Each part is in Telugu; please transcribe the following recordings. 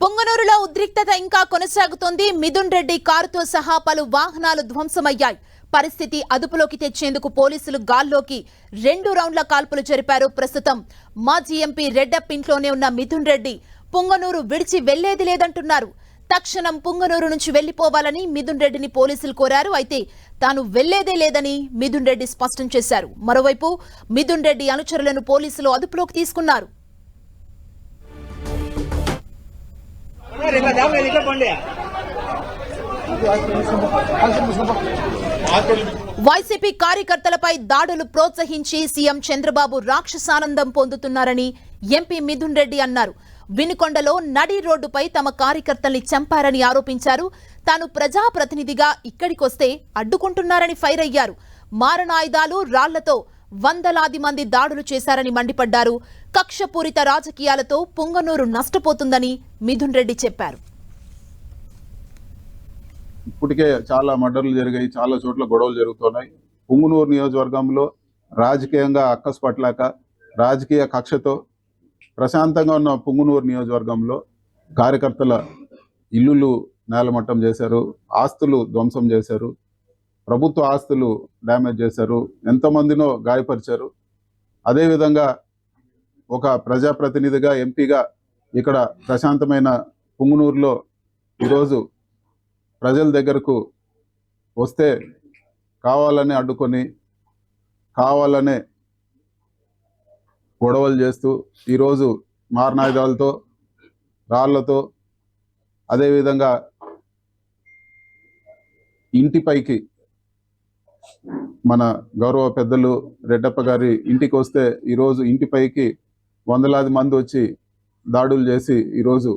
పొంగనూరులో ఉద్రిక్తత ఇంకా కొనసాగుతోంది. మిథున్ రెడ్డి కారుతో సహా పలు వాహనాలు ధ్వంసమయ్యాయి. పరిస్థితి అదుపులోకి తెచ్చేందుకు పోలీసులు గాల్లోకి 2 రౌండ్ల కాల్పులు జరిపారు. ప్రస్తుతం మాజీ ఎంపీ రెడ్డప్ప ఇంట్లోనే ఉన్న మిథున్ రెడ్డి పొంగనూరు విడిచి వెళ్లేది లేదంటున్నారు. తక్షణం పొంగనూరు నుంచి వెళ్లిపోవాలని మిథున్ రెడ్డిని పోలీసులు కోరారు. అయితే తాను వెళ్లేదే లేదని మిథున్ రెడ్డి స్పష్టం చేశారు. మరోవైపు మిథున్ రెడ్డి అనుచరులను పోలీసులు అదుపులోకి తీసుకున్నారు. వైసీపీ కార్యకర్తలపై దాడులు ప్రోత్సహించి సీఎం చంద్రబాబు రాక్షసానందం పొందుతున్నారని ఎంపీ మిథున్ రెడ్డి అన్నారు. వినుకొండలో నడి రోడ్డుపై తమ కార్యకర్తల్ని చంపారని ఆరోపించారు. తాను ప్రజాప్రతినిధిగా ఇక్కడికొస్తే అడ్డుకుంటున్నారని ఫైర్ అయ్యారు. మారణాయుధాలు, రాళ్లతో వందలాది మంది దాడులు చేశారని మండిపడ్డారు. కక్షపూరిత రాజకీయాలతో పొంగనూరు నష్టపోతుందని మిథున్ రెడ్డి చెప్పారు. ఇప్పటికే చాలా మర్డర్లు జరిగాయి, చాలా చోట్ల గొడవలు జరుగుతున్నాయి. పొంగనూరు నియోజకవర్గంలో రాజకీయంగా అక్కసు పట్టలేక రాజకీయ కక్షతో ప్రశాంతంగా ఉన్న పొంగనూరు నియోజకవర్గంలో కార్యకర్తల ఇల్లులు నేలమట్టం చేశారు, ఆస్తులు ధ్వంసం చేశారు, ప్రభుత్వ ఆస్తులు డ్యామేజ్ చేశారు, ఎంతమందినో గాయపరిచారు. అదేవిధంగా ఒక ప్రజాప్రతినిధిగా, ఎంపీగా ఇక్కడ ప్రశాంతమైన పొంగనూరులో ఈరోజు ప్రజల దగ్గరకు వస్తే కావాలనే అడ్డుకొని కావాలనే గొడవలు చేస్తూ ఈరోజు మారణాయుధాలతో, రాళ్లతో, అదేవిధంగా ఇంటిపైకి మన గౌరవ పెద్దలు రెడ్డప్ప గారి ఇంటికి వస్తే ఈరోజు ఇంటిపైకి వందలాది మంది వచ్చి దాడులు చేసి ఈరోజు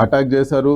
అటాక్ చేశారు.